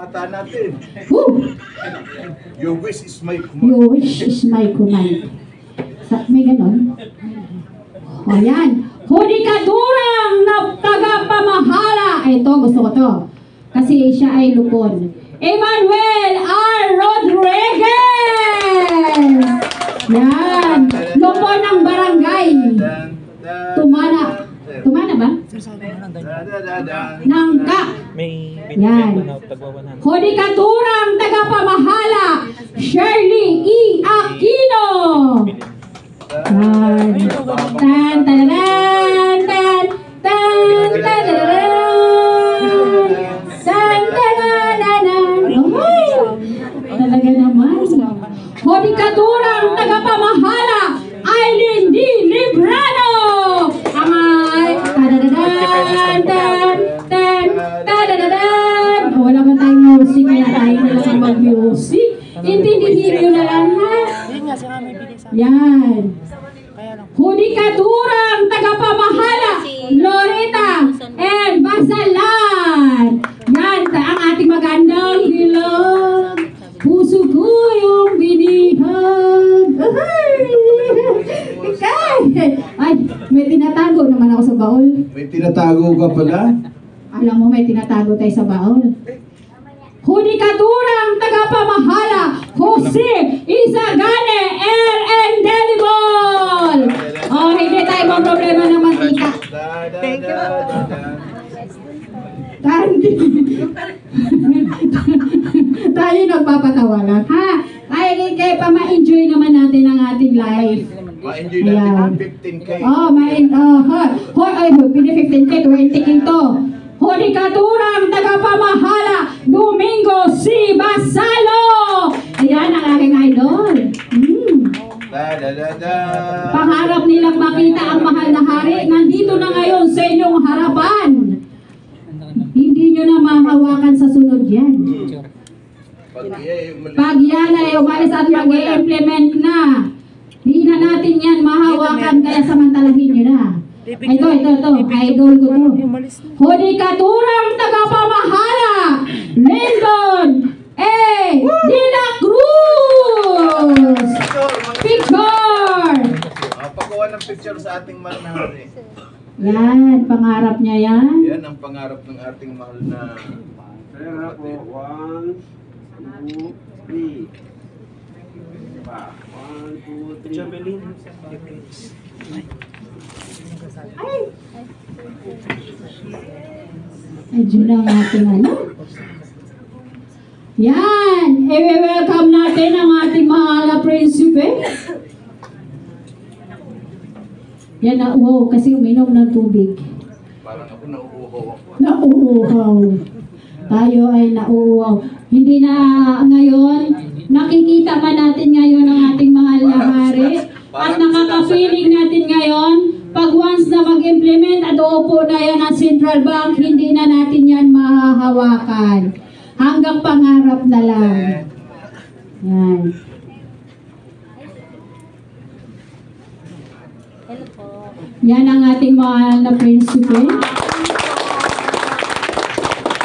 Kata natin. Woo! Your wish is my command. Your wish is my command. May ganon? O yan. Hudikaturang na tagapamahala. Ito, gusto ko to. Kasi siya ay lupon. Emmanuel R. Rodriguez! Yan. Lupon ng barangay. Tumana. Tumana ba? Nangka. Yan. Hudikaturang tagapamahala, Shirley E. Aquino. Yan. Tan, tan, tan, tan, tan, tan, tan, talaga naman. Hudikaturang tagapamahala, Aileen D. Librano. Wala ba tayong music? Kaya tayo na lang mag-music. Intindihin nyo na lang, ha? Yan. Hudikaturang tagapamahala, Loretta and Basalan. Yan, ang ating magandang dilag. Puso ko yung binihag. Ay, may tinatago naman ako sa baul. May tinatago ka pala? Alam mo, may tinatago tayo sa baul. Hudikaturang tagapamahala, Jose Isagane R. Endelibol. Oh, hindi tayo mga problema ng mantika. Thank you. Tayo nagpapatawa lang, ha? Kaya pa ma-enjoy naman natin ang ating life. Ma-enjoy natin ang 15K. Oh, pili 15K, 20K to. Hudikaturang tagapamahala, Domingo C. Basalo. Ayan ang aking idol. Pangarap nilang makita ang mahal na hari. Nandito na ngayon sa inyong harapan. Hindi nyo na mahawakan sa sunod yan. Pag yan ay umalis at mag-i-implement na, hindi na natin yan mahawakan, kaya samantalahin nyo na. Ito, idol ko to. Hudikaturang tagapamahala, Lyndon A. De la Cruz. Picture! Pagkuha ng picture sa ating mahal na hari. Yan, pangarap niya yan. Yan ang pangarap ng ating mahal na kapatid. 1, 2, 3. 1, 2, 3. Javelin. Medyo lang natin ano. Yan! I-welcome natin ang ating mahal na prinsipe. Yan na, wow, kasi uminom ng tubig. Parang ako nauuhaw ako. Nauuhaw. Tayo ay nauuhaw. Hindi na ngayon, nakikita man natin ngayon ang ating mahal na hari. At nakaka-feeling natin ngayon, pag once na mag-implement at uupo na yan ang Central Bank, hindi na natin yan mahahawakan. Hanggang pangarap na lang. Yan. Yan ang ating mahal na prinsipe.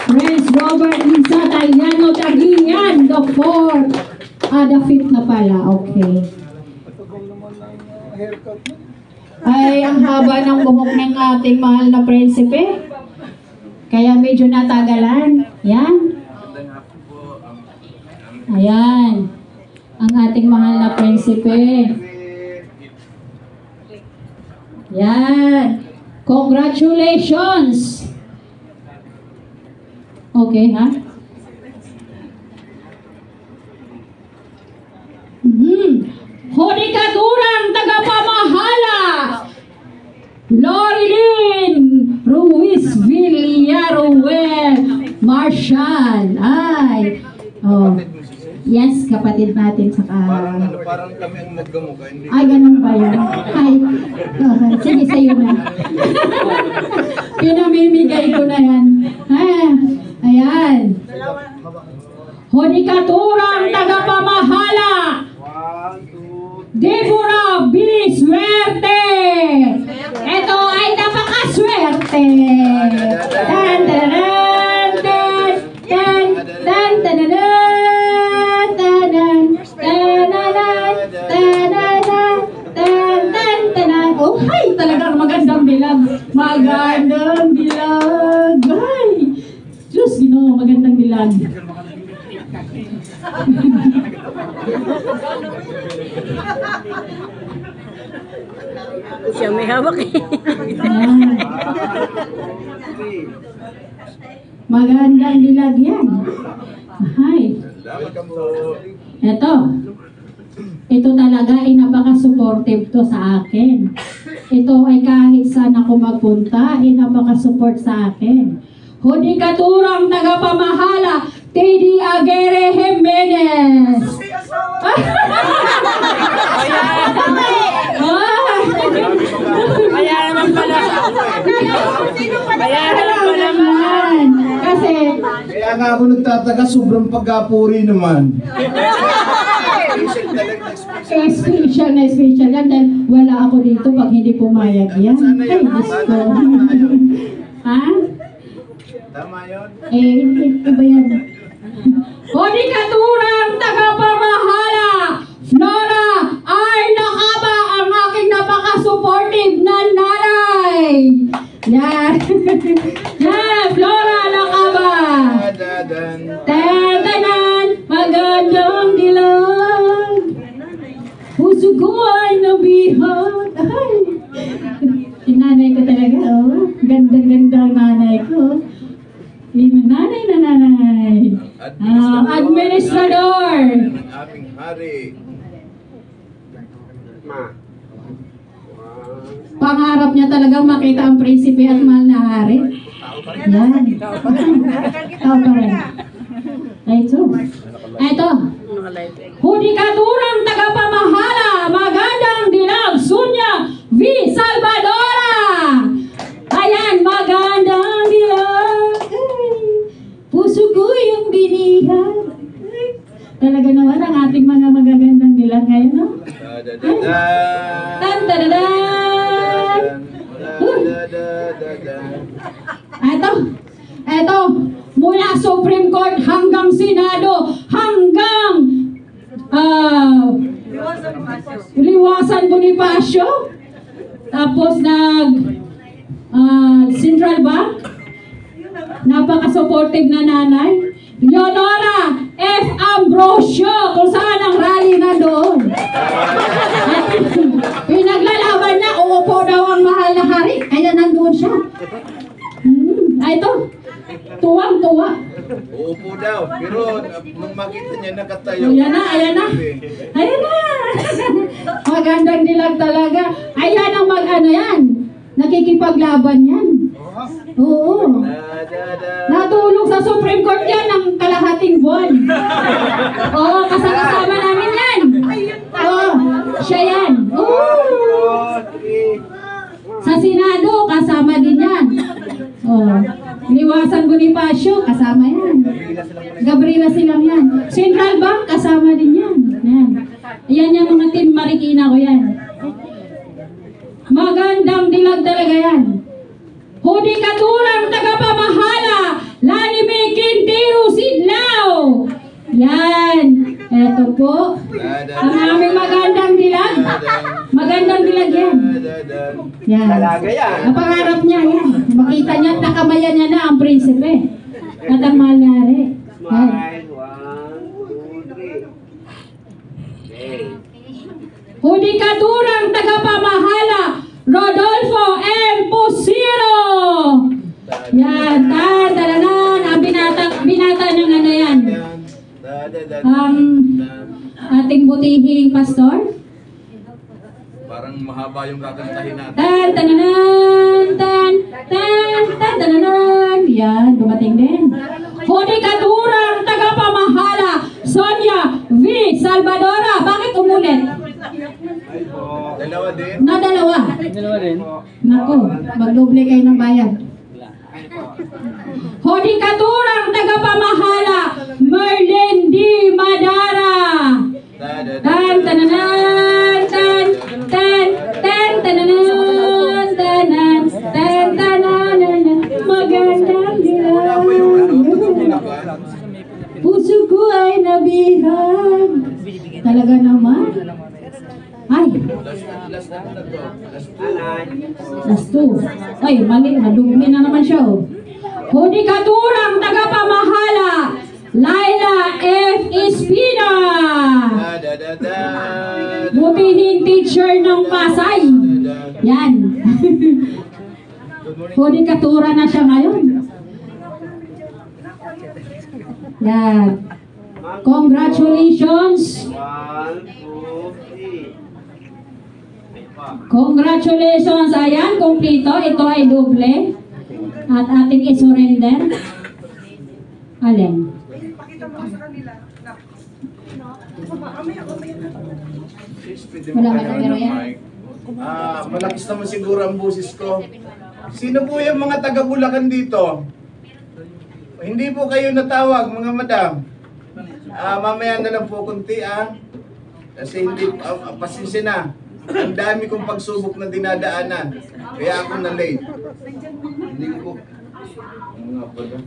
Prince Robert Lisa Tayano Tagian, the fourth. The fifth na pala. Okay. Ay, ang haba ng buhok ng ating mahal na prinsipe. Kaya medyo natagalan. Yan. Ayan. Ang ating mahal na prinsipe. Yan. Congratulations. Okay, ha? Hudikaturang tagapamahala, Lorilyn Ruiz Villaruel Marshall. Ay. Oh. Yes, kapatid natin sa Parang kami ang nagkamukha. Ay, ganun ba yun? Ay, sige, sa'yo na. Pinamimigay ko na yan. Ayan. Hudikaturang tagapamahala, Deborah B. Suerte. Ito ay napakaswerte. Dan, dan, dan, dan, dan, dan, tananan, tanan, tananan, tananan, tanan, tanan. Oh, hay, talagang magandang bilang. Magandang bilang. Ay, Diyos, Ginoo, magandang bilang. Siya may hawak eh. Yan. Magandang bilag yan. Ay, Salamat ka po. ito talaga ay napaka-supportive to sa akin. Ito ay kahit saan ako magpunta, ay napaka-support sa akin. Hudikaturang tagapamahala, Teddy Aguirre Jimenez. Kaya naman pala. Kaya naman pala. Kasi, Kaya nga ako nagtataka, sobrang pagkapuri naman. Special talaga, special. special yan dahil wala ako dito pag hindi pumayag yan. Ay, Diyos ko. Ha? Tama yun? Iba yan. Hudikaturang tagapamahala, Flora ay nakaba ang aking napaka-supportive na nanay. Yan. Yan, Flora nakaba. Dadan. Tatanan, magandang dilag. Puso ko ay nabihag. Ay, yung nanay ko talaga, oh. Gandang-ganda ang nanay ko. Yung nanay na nanay. Administrador. Ng aming hari. Pangarap niya talagang makita ang prinsipe at mahal na hari. Yan. Tao pa rin. Ito. Ito. Hudikaturang tagapamahala, magandang dilag, Sunya V. Salvadora. Ayan, magandang dilag. Ay, puso ko yung binihan. Ay, talaga naman ang ating mga magagandang dilag ngayon, no? Dadadadan. Tan-tadadan. Dadadadan. Eto, mula Supreme Court hanggang Senado, hanggang Liwasan Bonifacio, tapos Central Bank, napaka-supportive na nanay, Leonora F. Ambrosio, kung saan ang rally na doon. At pinaglalaban niya, uupo daw ang mahal na hari, kaya nandoon siya. Ito, tuwang-tuwa. Uupo daw. Pero nung makita niya nakatayo. Ayan na. Ayan na. Magandang dilag talaga. Ayan ang mag-ano yan. Nakikipaglaban yan. Oo. Dadadadan. Natulog sa Supreme Court yan ng kalahating buwan. Oo, kasama namin yan. Oo, siya yan. Oo. Sa Senado, kasama din yan. Oh. Liwasan Bonifacio, kasama yan. Gabriela silang yan. Central Bank, kasama din yan. Yan. Yan yung mga team Marikina ko yan. Magandang dilag talaga yan. Hudikaturang tagapamahala, Lani May Quintero Sidlao. Yan. Eto po. Ang aming magandang dilag. Magandang dilag yan. Yan. Talaga yan. Napangarap niya yan. Makita niya at nakamayan niya na ang prinsipe. At ang mahal na hari. Yan. Smile. 1, 2, 3. Okay. Hudikaturang tagapamahala, Rodolfo M. Pusiro. Yan. Tadalanan. Ang binata ng ano yan. Ang ating butihing pastor. Parang mahaba yung kakantahin natin. Tan, tananan, tananan. Yan, dumating din. Hudikaturang tagapamahala, Sonia V. Salvadora. Bakit umulit? Dalawa din. Na dalawa. Dalawa rin. Nako, magdoble kayo ng bayad. Hudikaturang tagapamahala, Merlin D. Madara. Tan, tananan, tananan, tananan. Magandang dilag. Puso sinabihan. Talaga naman. Ay, Last na to. last two. Ay, mali. Nadumi na naman siya. Oh. Hudikaturang tagapamahala, Laila F. Espina. Butihing teacher ng Pasay. Yan. Hudikatura na siya ngayon. Yan. Congratulations. 1, 2, 3. Congratulations. Ayan, kumplito. Ito ay doble. At ating isurrender. Alin? Wala ka na pero yan. Malakas naman siguro ang busis ko. Sino po yung mga taga Bulacan dito? Hindi po kayo natawag, mga madam. Mamaya na lang po kunti, Kasi hindi, pasensya na. Ang dami kong pagsubok na dinadaanan. Kaya ako na late. Hindi ko. Ano nga pala?